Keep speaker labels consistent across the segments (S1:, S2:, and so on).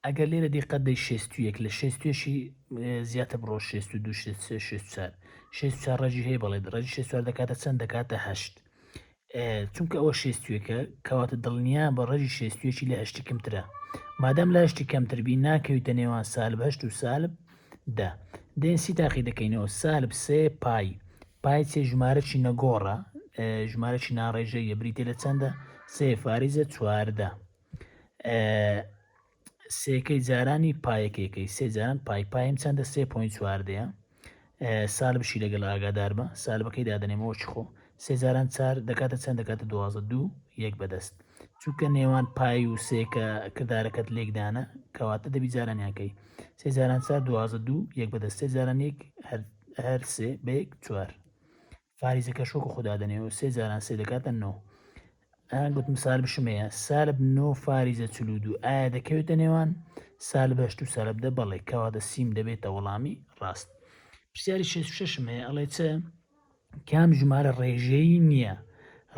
S1: ئەگەر لێرە دیقەت دەی 61 لە 61شی زیاتر بڕۆ 62 64 64 ڕەجی هەیە بەڵێ ڕەجی 64 دەکاتە چەند دەکاتە 8 چونکە ئەوە 61کە کەواتە دڵنیا بە ڕەجی 61 لە 8 کەمترە مادەم لە 8 کەمتربی ناکەویتە نێوان سالب 8 و سالب دا دێن سی تاقی دەکەینەوە سالب سێ پای چێ ژمارەی نەگۆڕە ژمارەی ناڕێژەیە بریتێ لە چەندە سێ فاریزە چواردە سێکەی جارانی پایەکێکەکەی سێ جاران پایم چەندە 3.4 سالبشی لەگەڵ ئاگادار بە سالبەکەی دادنێمەوە چخۆ سێجاران چار دەکاتە چەند دەکاتە 12 یەک بەدەست چونکە نێوان پای و سێکە کردارەکەت لێکدانە کەواتە دەبی جارانیاکەی سێجاران چار 12 یەک بەدەست سێجاران یەک هەر سێ بەیەک چوار فاریزەکە شۆک خوددادنێەوە سێجاران سێ دەکاتە 9 گوتم سالب شمەیە سالب 9 فاریزە چلودو ئایا دەکەوێتە نێوان سالب هەشت و سالبدە بەڵێ کەواتە سیم دەبێتە وەڵامی ڕاست پرسیاری 66مەیە ئەڵێ چە کام ژمارە ڕێژەی نییە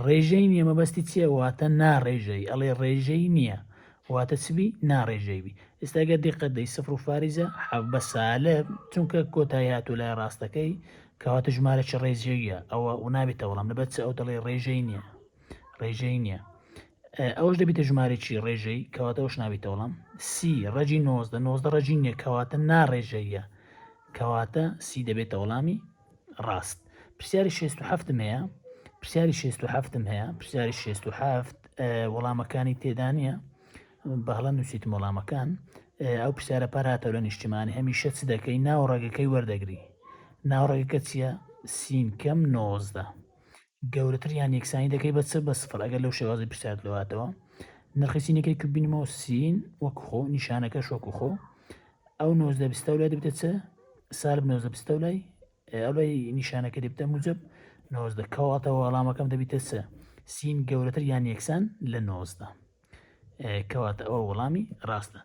S1: ڕێژەی نییە مەبەستی چییە واتە ناڕێژەی ئەڵێ ڕێژەی نییە واتە چبی ناڕێژەیبی ئێستاگە دیقەت دەی سفر و فاریزە حەو بە سالب چونکە کۆتایی هاتوو لای ڕاستەکەی کەواتە ژمارەی ڕێژەیە ئەوە و نابێتە وەڵام لەبەر چ ئەو دەڵێ ڕێژەی نییە ڕێژەی نییە ئەوش دەبێتە ژمارێکی ڕێژەی کەواتەوەش نابێتە وەڵام سی ڕەجی 90 ڕەجی نییە کەواتە ناڕێژەیە کەواتە سی دەبێتە وەڵامی ڕاست پرسیاری 67 هەیە پرسیاری 67 هەیە پرسیاری 67 وەڵامەکانی تێدا نیە بەهڵە نووسیت وەڵامەکان ئەو پرسیارە پاراتەوە لە نیشتیمانی هەمیشە چ دەکەی ناوڕێگەکەی وەردەگری ناوڕێگەکە چییە سین کەم 90 گەورەتر یان یەکسانی دەکەی بە چ بە سفر ئەگەر لەو شێوازی پرسیار لەواتەوە نرخی سینەکەی کوبینەوە سین وەک خۆ نیشانەکە شۆک و خۆ ئەو 90 بیستە لای دەبێتە چ سالب 90 بیستە لای ئەڵی نیشانەکە دەبتە موجب 90 کەواتەوە وەڵامەکەم دەبێتە چ سین گەورەتر یان یەکسان لە 90 کەواتە ئەوە وەڵامی ڕاستە